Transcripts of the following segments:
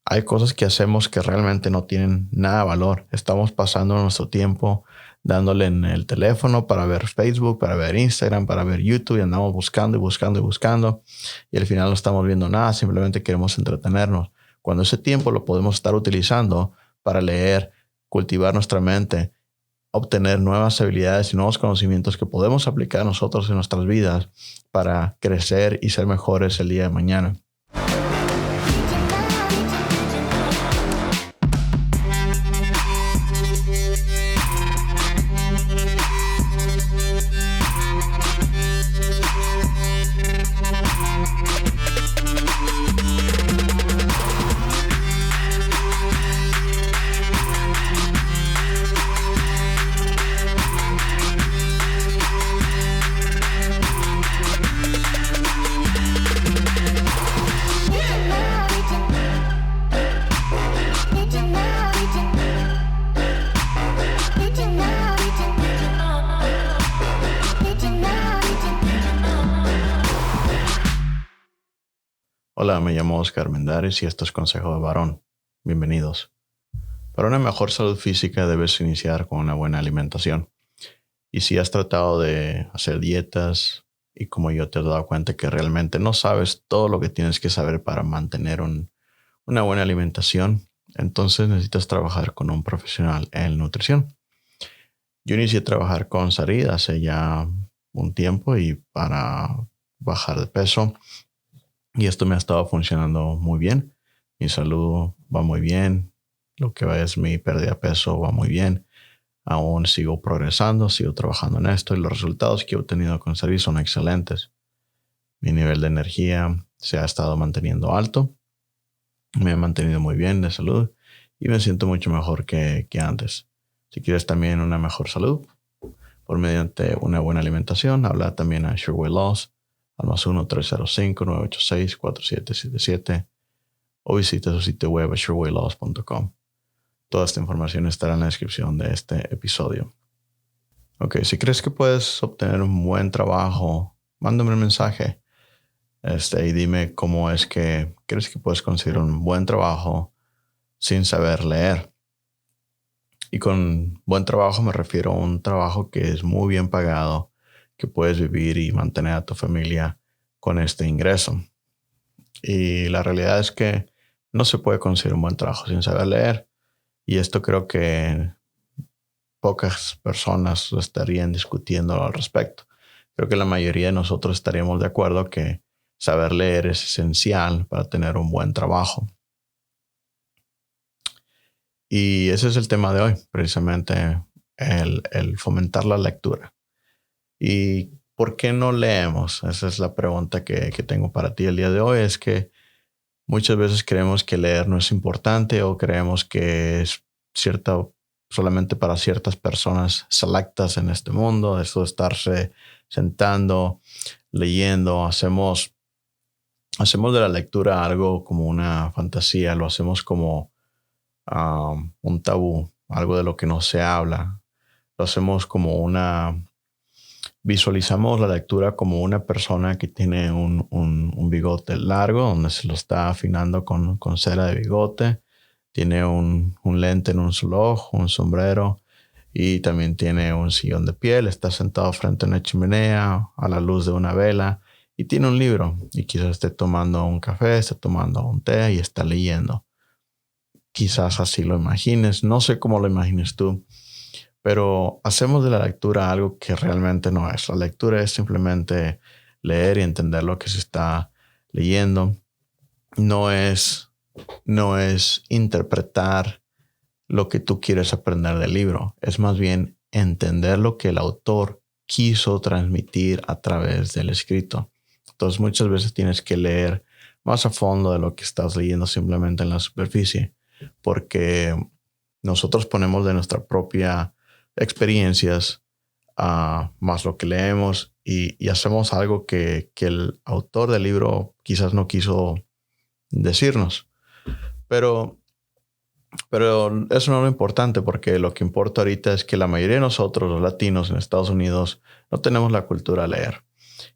hay cosas que hacemos que realmente no tienen nada de valor. Estamos pasando nuestro tiempo dándole en el teléfono para ver Facebook, para ver Instagram, para ver YouTube y andamos buscando y buscando y buscando y al final no estamos viendo nada, simplemente queremos entretenernos. Cuando ese tiempo lo podemos estar utilizando para leer, cultivar nuestra mente, obtener nuevas habilidades y nuevos conocimientos que podemos aplicar nosotros en nuestras vidas para crecer y ser mejores el día de mañana. Hola, me llamo Oscar Mendares y esto es Consejo de Varón. Bienvenidos. Para una mejor salud física debes iniciar con una buena alimentación. Y si has tratado de hacer dietas y como yo te has dado cuenta que realmente no sabes todo lo que tienes que saber para mantener una buena alimentación, entonces necesitas trabajar con un profesional en nutrición. Yo inicié a trabajar con Sarid hace ya un tiempo y para bajar de peso. Y esto me ha estado funcionando muy bien. Mi salud va muy bien. Lo que va es mi pérdida de peso va muy bien. Aún sigo progresando, sigo trabajando en esto y los resultados que he obtenido con Sarid son excelentes. Mi nivel de energía se ha estado manteniendo alto. Me he mantenido muy bien de salud y me siento mucho mejor que antes. Si quieres también una mejor salud, por mediante una buena alimentación, habla también a Sure Weight Loss al +1 305 986 4777 o visita su sitio web sureweightloss.com. Toda esta información estará en la descripción de este episodio. Ok, si crees que puedes obtener un buen trabajo, mándame un mensaje y dime cómo es que crees que puedes conseguir un buen trabajo sin saber leer. Y con buen trabajo me refiero a un trabajo que es muy bien pagado, que puedes vivir y mantener a tu familia con este ingreso. Y la realidad es que no se puede conseguir un buen trabajo sin saber leer. Y esto creo que pocas personas estarían discutiendo al respecto. Creo que la mayoría de nosotros estaríamos de acuerdo que saber leer es esencial para tener un buen trabajo. Y ese es el tema de hoy, precisamente el fomentar la lectura. ¿Y por qué no leemos? Esa es la pregunta que tengo para ti el día de hoy. Es que muchas veces creemos que leer no es importante o creemos que es solamente para ciertas personas selectas en este mundo. Eso de estarse sentando, leyendo, hacemos de la lectura algo como una fantasía, lo hacemos como un tabú, algo de lo que no se habla. Lo hacemos como visualizamos la lectura como una persona que tiene un bigote largo, donde se lo está afinando con cera de bigote. Tiene un lente en un solo ojo, un sombrero y también tiene un sillón de piel. Está sentado frente a una chimenea a la luz de una vela y tiene un libro. Y quizás esté tomando un café, esté tomando un té y está leyendo. Quizás así lo imagines. No sé cómo lo imagines tú. Pero hacemos de la lectura algo que realmente no es. La lectura es simplemente leer y entender lo que se está leyendo. No es interpretar lo que tú quieres aprender del libro. Es más bien entender lo que el autor quiso transmitir a través del escrito. Entonces muchas veces tienes que leer más a fondo de lo que estás leyendo simplemente en la superficie. Porque nosotros ponemos de nuestra propia experiencias más lo que leemos y hacemos algo que el autor del libro quizás no quiso decirnos. Pero eso no es lo importante, porque lo que importa ahorita es que la mayoría de nosotros, los latinos en Estados Unidos, no tenemos la cultura de leer.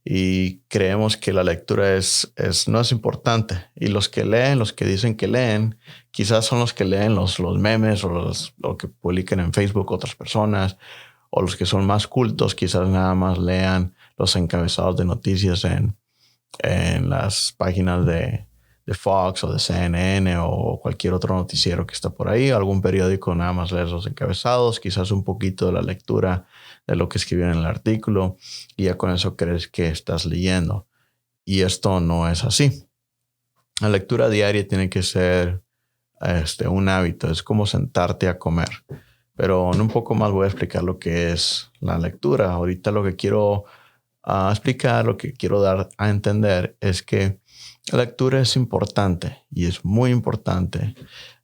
y creemos que la lectura no es importante. Y los que leen, los que dicen que leen, quizás son los que leen los memes o lo que publican en Facebook otras personas, o los que son más cultos, quizás nada más lean los encabezados de noticias en las páginas de Fox o de CNN o cualquier otro noticiero que está por ahí, algún periódico, nada más lees los encabezados, quizás un poquito de la lectura de lo que escribieron en el artículo y ya con eso crees que estás leyendo. Y esto no es así. La lectura diaria tiene que ser un hábito, es como sentarte a comer. Pero en un poco más voy a explicar lo que es la lectura. Ahorita lo que quiero explicar, lo que quiero dar a entender es que la lectura es importante y es muy importante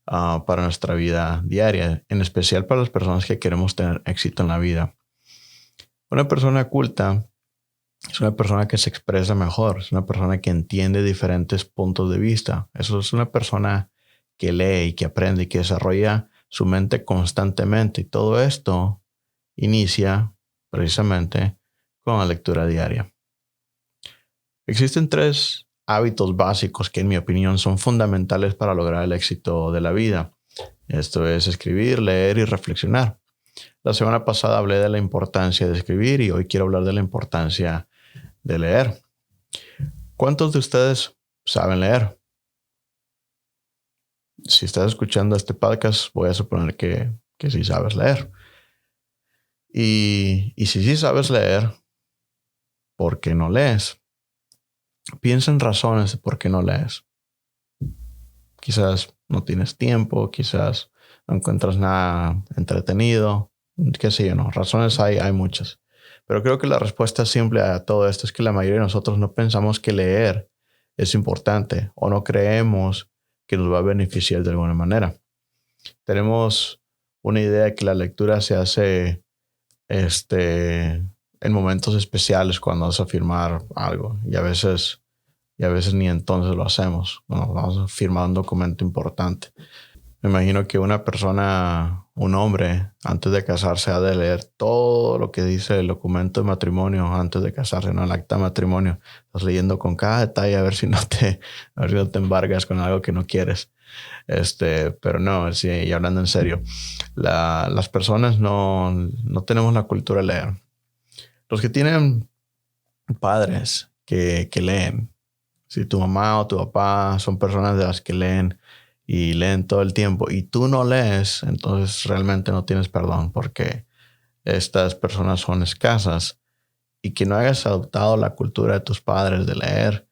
para nuestra vida diaria, en especial para las personas que queremos tener éxito en la vida. Una persona culta es una persona que se expresa mejor, es una persona que entiende diferentes puntos de vista. Eso es una persona que lee y que aprende y que desarrolla su mente constantemente. Y todo esto inicia precisamente con la lectura diaria. Existen 3 hábitos básicos que en mi opinión son fundamentales para lograr el éxito de la vida. Esto es escribir, leer y reflexionar. La semana pasada hablé de la importancia de escribir y hoy quiero hablar de la importancia de leer. ¿Cuántos de ustedes saben leer? Si estás escuchando este podcast, voy a suponer que sí sabes leer. Y si sí sabes leer, ¿por qué no lees? Piensa en razones de por qué no lees. Quizás no tienes tiempo, quizás no encuentras nada entretenido, qué sé yo, no. Razones hay muchas. Pero creo que la respuesta simple a todo esto es que la mayoría de nosotros no pensamos que leer es importante o no creemos que nos va a beneficiar de alguna manera. Tenemos una idea de que la lectura se hace en momentos especiales cuando vas a firmar algo y a veces ni entonces lo hacemos. Bueno, vamos a firmar un documento importante. Me imagino que una persona, un hombre, antes de casarse ha de leer todo lo que dice el documento de matrimonio antes de casarse, ¿no? El acta de matrimonio. Estás leyendo con cada detalle a ver si no te embargas con algo que no quieres. Pero no, sí, y hablando en serio, las personas no tenemos la cultura de leer. Los que tienen padres que leen, si tu mamá o tu papá son personas de las que leen y leen todo el tiempo y tú no lees, entonces realmente no tienes perdón porque estas personas son escasas. Y que no hayas adoptado la cultura de tus padres de leer,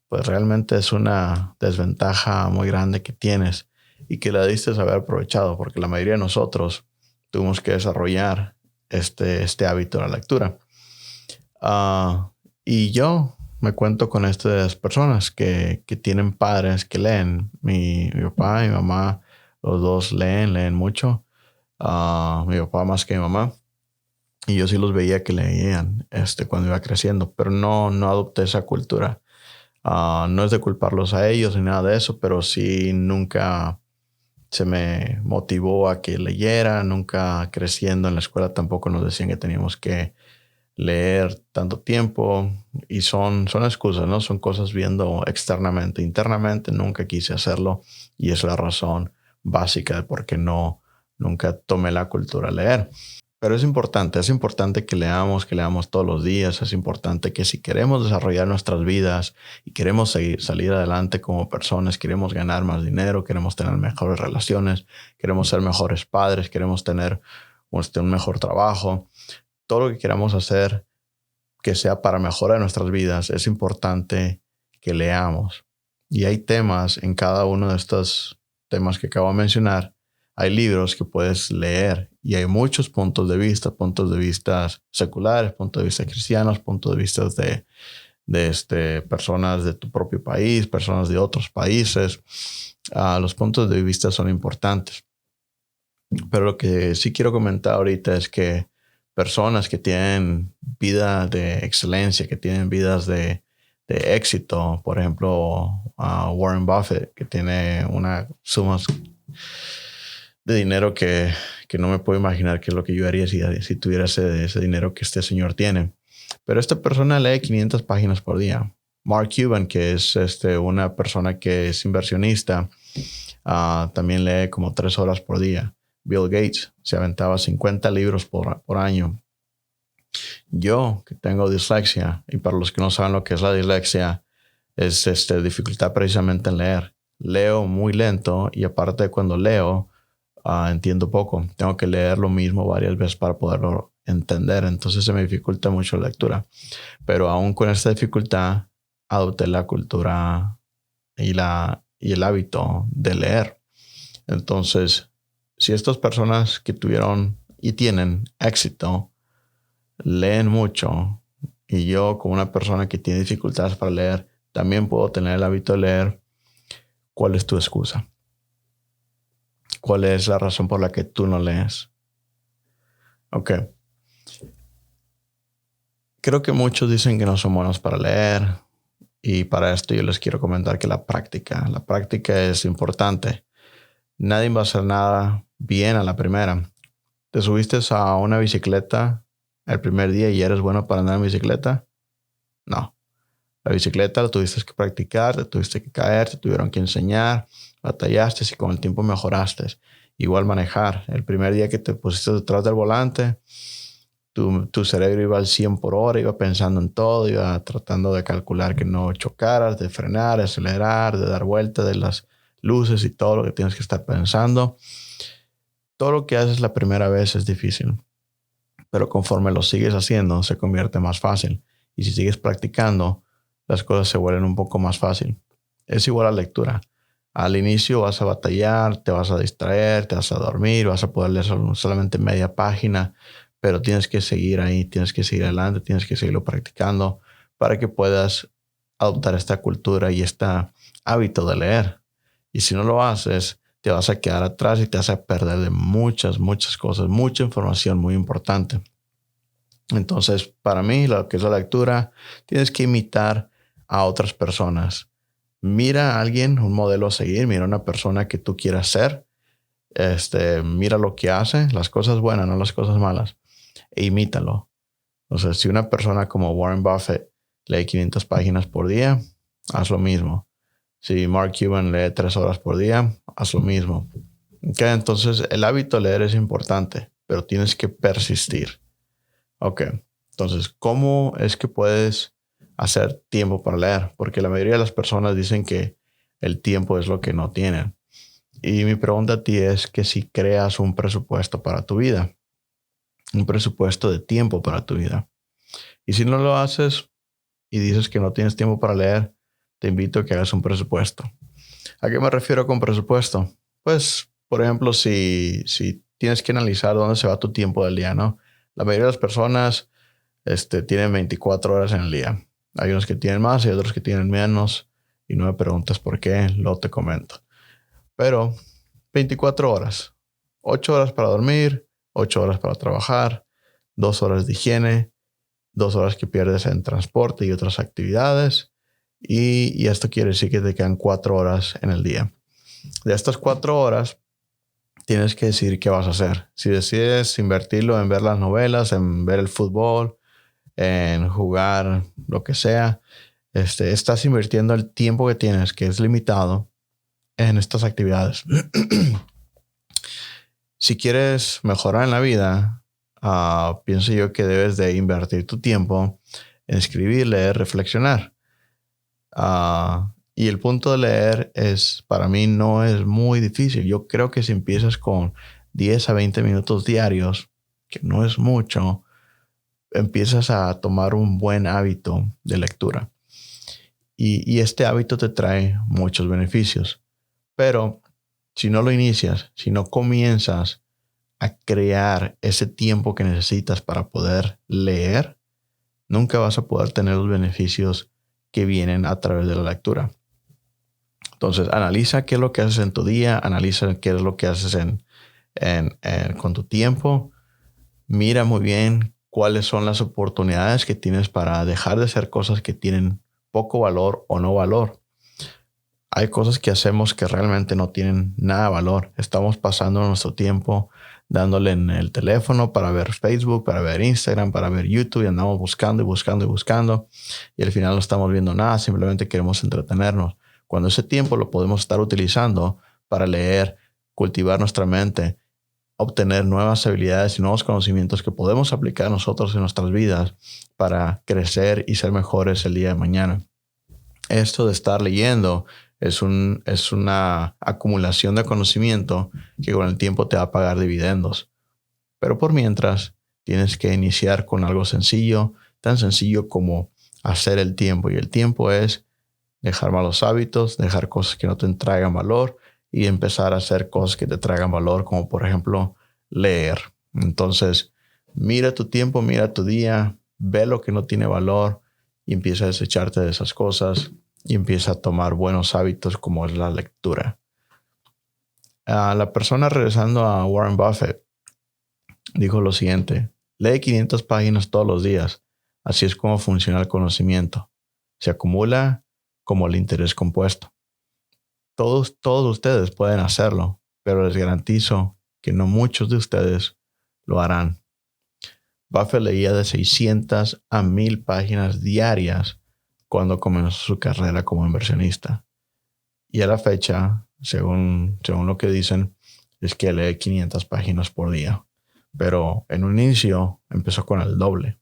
pues realmente es una desventaja muy grande que tienes y que la debiste haber aprovechado, porque la mayoría de nosotros tuvimos que desarrollar este hábito de la lectura. Y yo me cuento con estas personas que tienen padres que leen. Mi papá y mi mamá, los dos leen mucho. Mi papá más que mi mamá. Y yo sí los veía que leían cuando iba creciendo, pero no adopté esa cultura. No es de culparlos a ellos ni nada de eso, pero sí nunca se me motivó a que leyera. Nunca creciendo en la escuela tampoco nos decían que teníamos que leer tanto tiempo. Y son excusas, ¿no? Son cosas viendo externamente. Internamente nunca quise hacerlo y es la razón básica de por qué nunca tomé la cultura de leer. Pero es importante que leamos todos los días. Es importante que si queremos desarrollar nuestras vidas y queremos salir adelante como personas, queremos ganar más dinero, queremos tener mejores relaciones, queremos ser mejores padres, queremos tener un mejor trabajo, todo lo que queramos hacer que sea para mejorar nuestras vidas, es importante que leamos. Y hay temas en cada uno de estos temas que acabo de mencionar. Hay libros que puedes leer y hay muchos puntos de vista seculares, puntos de vista cristianos, puntos de vista de personas de tu propio país, personas de otros países. Los puntos de vista son importantes. Pero lo que sí quiero comentar ahorita es que personas que tienen vida de excelencia, que tienen vidas de éxito, por ejemplo, Warren Buffett, que tiene una suma de dinero que no me puedo imaginar qué es lo que yo haría si tuviera ese dinero que este señor tiene. Pero esta persona lee 500 páginas por día. Mark Cuban, que es una persona que es inversionista, también lee como 3 horas por día. Bill Gates se aventaba 50 libros por año. Yo, que tengo dislexia, y para los que no saben lo que es la dislexia, es dificultad precisamente en leer. Leo muy lento y aparte cuando leo, entiendo poco. Tengo que leer lo mismo varias veces para poderlo entender. Entonces se me dificulta mucho la lectura. Pero aún con esta dificultad, adopté la cultura y el hábito de leer. Entonces, si estas personas que tuvieron y tienen éxito leen mucho y yo como una persona que tiene dificultades para leer, también puedo tener el hábito de leer, ¿cuál es tu excusa? ¿Cuál es la razón por la que tú no lees? Ok. Creo que muchos dicen que no son buenos para leer y para esto yo les quiero comentar que la práctica es importante. Nadie va a hacer nada bien a la primera. ¿Te subiste a una bicicleta el primer día y eres bueno para andar en bicicleta? No. La bicicleta la tuviste que practicar, te tuviste que caer, te tuvieron que enseñar, batallaste y con el tiempo mejoraste. Igual manejar. El primer día que te pusiste detrás del volante, tu cerebro iba al 100 por hora, iba pensando en todo, iba tratando de calcular que no chocaras, de frenar, de acelerar, de dar vuelta de las luces y todo lo que tienes que estar pensando. Todo lo que haces la primera vez es difícil, pero conforme lo sigues haciendo, se convierte más fácil. Y si sigues practicando, las cosas se vuelven un poco más fácil. Es igual a la lectura. Al inicio vas a batallar, te vas a distraer, te vas a dormir, vas a poder leer solamente media página, pero tienes que seguir ahí, tienes que seguir adelante, tienes que seguirlo practicando para que puedas adoptar esta cultura y este hábito de leer. Y si no lo haces, te vas a quedar atrás y te vas a perder de muchas cosas, mucha información muy importante. Entonces, para mí, lo que es la lectura, tienes que imitar a otras personas. Mira a alguien, un modelo a seguir, mira a una persona que tú quieras ser, mira lo que hace, las cosas buenas, no las cosas malas, e imítalo. O sea, si una persona como Warren Buffett lee 500 páginas por día, haz lo mismo. Si Mark Cuban lee 3 horas por día, haz lo mismo. Okay, entonces, el hábito de leer es importante, pero tienes que persistir. Ok, entonces, ¿cómo es que puedes hacer tiempo para leer? Porque la mayoría de las personas dicen que el tiempo es lo que no tienen. Y mi pregunta a ti es que si creas un presupuesto para tu vida, un presupuesto de tiempo para tu vida. Y si no lo haces y dices que no tienes tiempo para leer, te invito a que hagas un presupuesto. ¿A qué me refiero con presupuesto? Pues, por ejemplo, si tienes que analizar dónde se va tu tiempo del día, ¿no? La mayoría de las personas tienen 24 horas en el día. Hay unos que tienen más y otros que tienen menos. Y no me preguntes por qué, luego te comento. Pero 24 horas. 8 horas para dormir, 8 horas para trabajar, 2 horas de higiene, 2 horas que pierdes en transporte y otras actividades. Y esto quiere decir que te quedan 4 horas en el día. De estas 4 horas, tienes que decidir qué vas a hacer. Si decides invertirlo en ver las novelas, en ver el fútbol, en jugar, lo que sea, estás invirtiendo el tiempo que tienes, que es limitado, en estas actividades. Si quieres mejorar en la vida, pienso yo que debes de invertir tu tiempo en escribir, leer, reflexionar. Y el punto de leer para mí no es muy difícil. Yo creo que si empiezas con 10 a 20 minutos diarios, que no es mucho, empiezas a tomar un buen hábito de lectura. Y este hábito te trae muchos beneficios. Pero si no lo inicias, si no comienzas a crear ese tiempo que necesitas para poder leer, nunca vas a poder tener los beneficios que vienen a través de la lectura. Entonces, analiza qué es lo que haces en tu día, analiza qué es lo que haces con tu tiempo. Mira muy bien cuáles son las oportunidades que tienes para dejar de hacer cosas que tienen poco valor o no valor. Hay cosas que hacemos que realmente no tienen nada de valor. Estamos pasando nuestro tiempo dándole en el teléfono para ver Facebook, para ver Instagram, para ver YouTube y andamos buscando y buscando y buscando y al final no estamos viendo nada, simplemente queremos entretenernos. Cuando ese tiempo lo podemos estar utilizando para leer, cultivar nuestra mente, obtener nuevas habilidades y nuevos conocimientos que podemos aplicar nosotros en nuestras vidas para crecer y ser mejores el día de mañana. Esto de estar leyendo es una acumulación de conocimiento que con el tiempo te va a pagar dividendos. Pero por mientras, tienes que iniciar con algo sencillo, tan sencillo como hacer el tiempo. Y el tiempo es dejar malos hábitos, dejar cosas que no te traigan valor y empezar a hacer cosas que te traigan valor, como por ejemplo leer. Entonces, mira tu tiempo, mira tu día, ve lo que no tiene valor y empieza a desecharte de esas cosas y empieza a tomar buenos hábitos como es la lectura. La persona, regresando a Warren Buffett, dijo lo siguiente: lee 500 páginas todos los días. Así es como funciona el conocimiento. Se acumula como el interés compuesto. Todos ustedes pueden hacerlo, pero les garantizo que no muchos de ustedes lo harán. Buffett leía de 600 a 1000 páginas diarias cuando comenzó su carrera como inversionista. Y a la fecha, según lo que dicen, es que lee 500 páginas por día. Pero en un inicio empezó con el doble.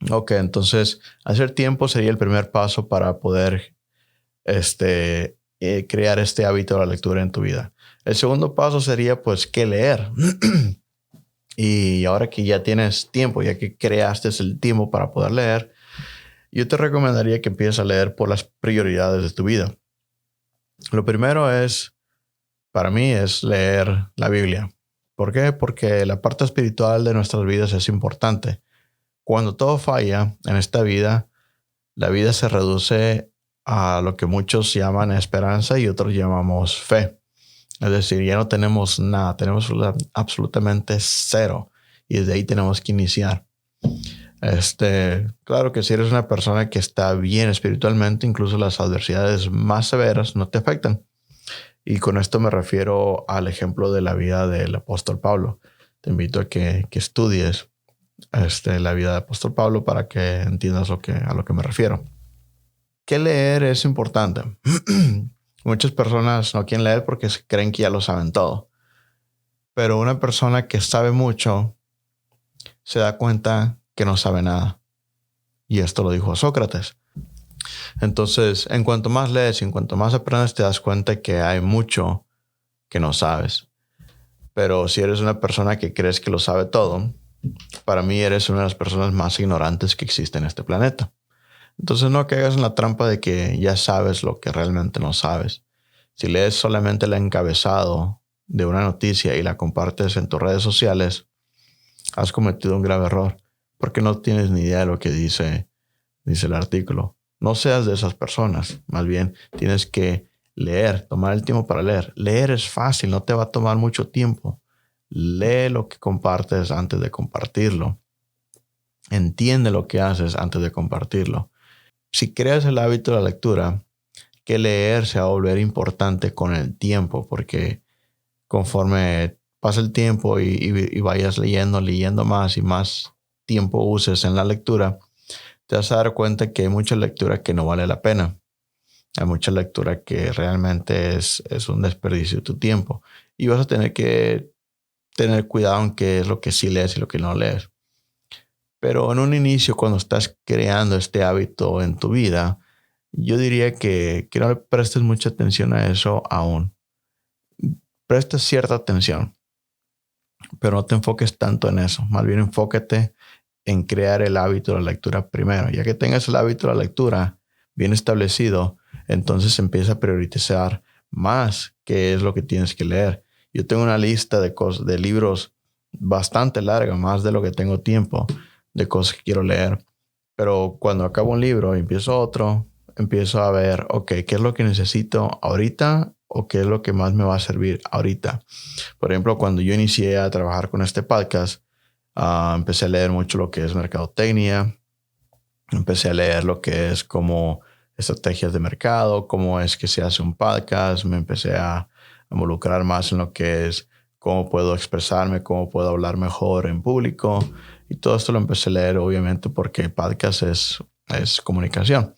Ok, entonces hacer tiempo sería el primer paso para poder crear este hábito de la lectura en tu vida. El segundo paso sería pues qué leer. Y ahora que ya tienes tiempo, ya que creaste el tiempo para poder leer, yo te recomendaría que empieces a leer por las prioridades de tu vida. Lo primero para mí, es leer la Biblia. ¿Por qué? Porque la parte espiritual de nuestras vidas es importante. Cuando todo falla en esta vida, la vida se reduce a lo que muchos llaman esperanza y otros llamamos fe. Es decir, ya no tenemos nada, tenemos absolutamente cero y desde ahí tenemos que iniciar. Claro que si eres una persona que está bien espiritualmente, incluso las adversidades más severas no te afectan. Y con esto me refiero al ejemplo de la vida del apóstol Pablo. Te invito a que estudies la vida del apóstol Pablo para que entiendas a lo que me refiero. ¿Qué leer es importante? Muchas personas no quieren leer porque creen que ya lo saben todo. Pero una persona que sabe mucho se da cuenta que no sabe nada. Y esto lo dijo Sócrates. Entonces, en cuanto más lees y en cuanto más aprendes, te das cuenta que hay mucho que no sabes. Pero si eres una persona que crees que lo sabe todo, para mí eres una de las personas más ignorantes que existe en este planeta. Entonces no caigas en la trampa de que ya sabes lo que realmente no sabes. Si lees solamente el encabezado de una noticia y la compartes en tus redes sociales, has cometido un grave error porque no tienes ni idea de lo que dice el artículo. No seas de esas personas. Más bien, tienes que leer, tomar el tiempo para leer. Leer es fácil, no te va a tomar mucho tiempo. Lee lo que compartes antes de compartirlo. Entiende lo que haces antes de compartirlo. Si creas el hábito de la lectura, que leer se va a volver importante con el tiempo, porque conforme pasa el tiempo y vayas leyendo más y más tiempo uses en la lectura, te vas a dar cuenta que hay mucha lectura que no vale la pena. Hay mucha lectura que realmente es un desperdicio de tu tiempo. Y vas a tener que tener cuidado en qué es lo que sí lees y lo que no lees. Pero en un inicio, cuando estás creando este hábito en tu vida, yo diría que no le prestes mucha atención a eso aún. Prestes cierta atención, pero no te enfoques tanto en eso. Más bien enfócate en crear el hábito de la lectura primero. Ya que tengas el hábito de la lectura bien establecido, entonces empieza a priorizar más qué es lo que tienes que leer. Yo tengo una lista de libros bastante larga, más de lo que tengo tiempo, de cosas que quiero leer. Pero cuando acabo un libro y empiezo otro, empiezo a ver, ok, ¿qué es lo que necesito ahorita o qué es lo que más me va a servir ahorita? Por ejemplo, cuando yo inicié a trabajar con este podcast, empecé a leer mucho lo que es mercadotecnia. Empecé a leer lo que es como estrategias de mercado, cómo es que se hace un podcast. Me empecé a involucrar más en lo que es cómo puedo expresarme, cómo puedo hablar mejor en público. Y todo esto lo empecé a leer, obviamente, porque el podcast es comunicación.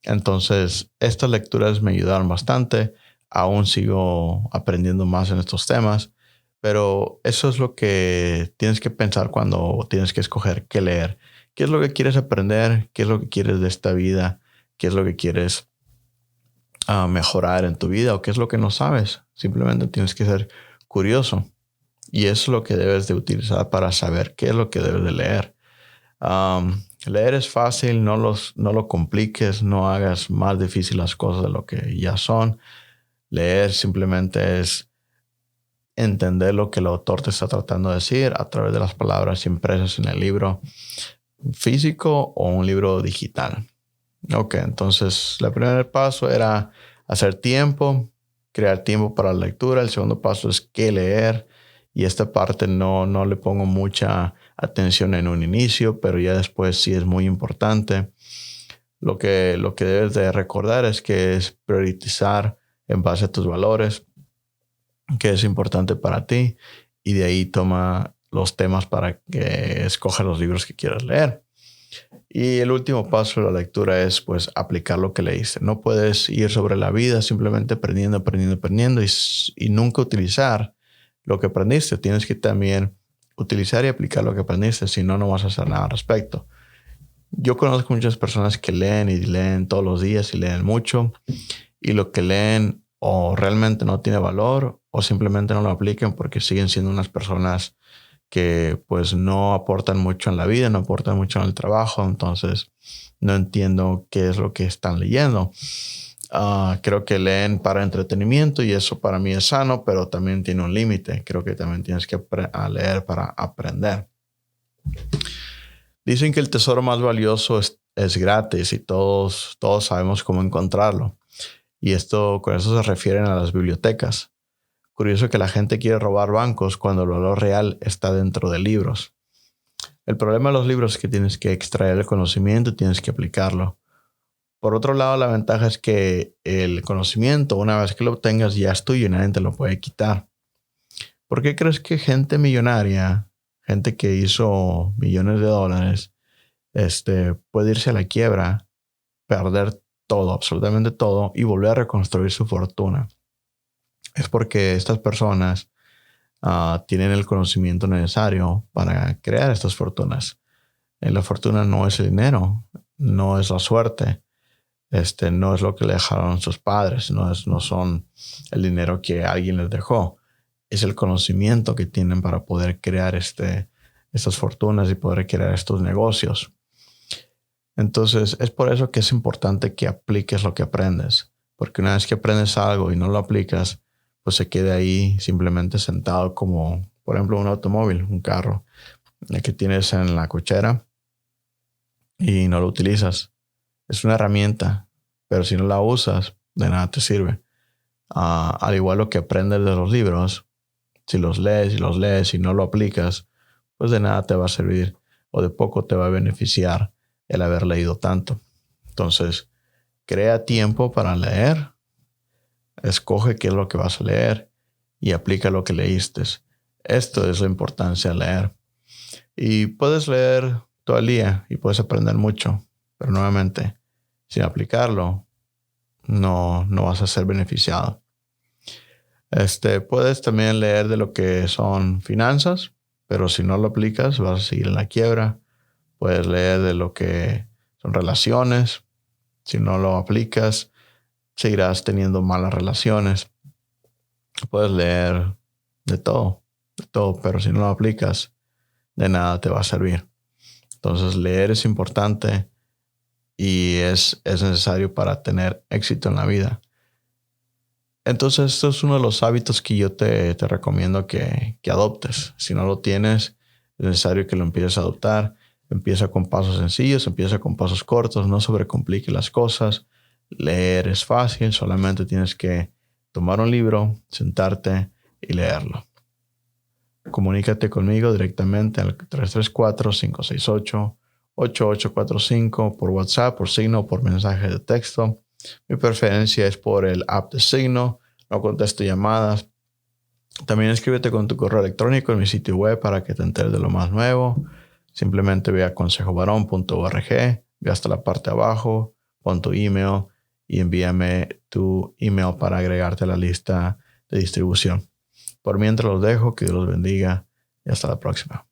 Entonces, estas lecturas me ayudaron bastante. Aún sigo aprendiendo más en estos temas. Pero eso es lo que tienes que pensar cuando tienes que escoger qué leer. ¿Qué es lo que quieres aprender? ¿Qué es lo que quieres de esta vida? ¿Qué es lo que quieres mejorar en tu vida? ¿O qué es lo que no sabes? Simplemente tienes que ser curioso. Y eso es lo que debes de utilizar para saber qué es lo que debes de leer. Leer es fácil, no lo compliques, no hagas más difícil las cosas de lo que ya son. Leer simplemente es entender lo que el autor te está tratando de decir a través de las palabras impresas en el libro físico o un libro digital. Ok, entonces el primer paso era hacer tiempo, crear tiempo para la lectura. El segundo paso es qué leer. Y esta parte no le pongo mucha atención en un inicio, pero ya después sí es muy importante. Lo que debes de recordar es que es priorizar en base a tus valores, qué es importante para ti, y de ahí toma los temas para que escojas los libros que quieras leer. Y el último paso de la lectura es pues aplicar lo que leíste. No puedes ir sobre la vida simplemente aprendiendo y nunca utilizar lo que aprendiste. Tienes que también utilizar y aplicar lo que aprendiste, si no, no vas a hacer nada al respecto. Yo conozco muchas personas que leen y leen todos los días y leen mucho, y lo que leen o realmente no tiene valor o simplemente no lo aplican porque siguen siendo unas personas que pues no aportan mucho en la vida, no aportan mucho en el trabajo. Entonces no entiendo qué es lo que están leyendo. Creo que leen para entretenimiento y eso para mí es sano, pero también tiene un límite. Creo que también tienes que leer para aprender. Dicen que el tesoro más valioso es gratis y todos sabemos cómo encontrarlo. Y con eso se refieren a las bibliotecas. Curioso que la gente quiere robar bancos cuando el valor real está dentro de libros. El problema de los libros es que tienes que extraer el conocimiento y tienes que aplicarlo. Por otro lado, la ventaja es que el conocimiento, una vez que lo obtengas, ya es tuyo y nadie te lo puede quitar. ¿Por qué crees que gente millonaria, gente que hizo millones de dólares, puede irse a la quiebra, perder todo, absolutamente todo, y volver a reconstruir su fortuna? Es porque estas personas tienen el conocimiento necesario para crear estas fortunas. La fortuna no es el dinero, no es la suerte, no es lo que le dejaron sus padres, no son el dinero que alguien les dejó. Es el conocimiento que tienen para poder crear estas fortunas y poder crear estos negocios. Entonces, es por eso que es importante que apliques lo que aprendes. Porque una vez que aprendes algo y no lo aplicas, pues se queda ahí simplemente sentado como, por ejemplo, un automóvil, un carro, el que tienes en la cochera y no lo utilizas. Es una herramienta, pero si no la usas, de nada te sirve. Al igual lo que aprendes de los libros, si los lees y no lo aplicas, pues de nada te va a servir o de poco te va a beneficiar el haber leído tanto. Entonces, crea tiempo para leer. Escoge qué es lo que vas a leer y aplica lo que leíste. Esto es la importancia de leer. Y puedes leer todo el día y puedes aprender mucho, pero nuevamente, sin aplicarlo, no vas a ser beneficiado. Puedes también leer de lo que son finanzas, pero si no lo aplicas, vas a seguir en la quiebra. Puedes leer de lo que son relaciones. Si no lo aplicas, seguirás teniendo malas relaciones. Puedes leer de todo, pero si no lo aplicas, de nada te va a servir. Entonces, leer es importante y es necesario para tener éxito en la vida. Entonces, esto es uno de los hábitos que yo te recomiendo que adoptes. Si no lo tienes, es necesario que lo empieces a adoptar. Empieza con pasos sencillos, empieza con pasos cortos, no sobrecomplique las cosas. Leer es fácil, solamente tienes que tomar un libro, sentarte y leerlo. Comunícate conmigo directamente al 334-568-8845 por WhatsApp, por signo, por mensaje de texto. Mi preferencia es por el app de Signo. No contesto llamadas. También inscríbete con tu correo electrónico en mi sitio web para que te enteres de lo más nuevo. Simplemente ve a consejovarón.org, ve hasta la parte de abajo, pon tu email y envíame tu email para agregarte a la lista de distribución. Por mientras los dejo, que Dios los bendiga y hasta la próxima.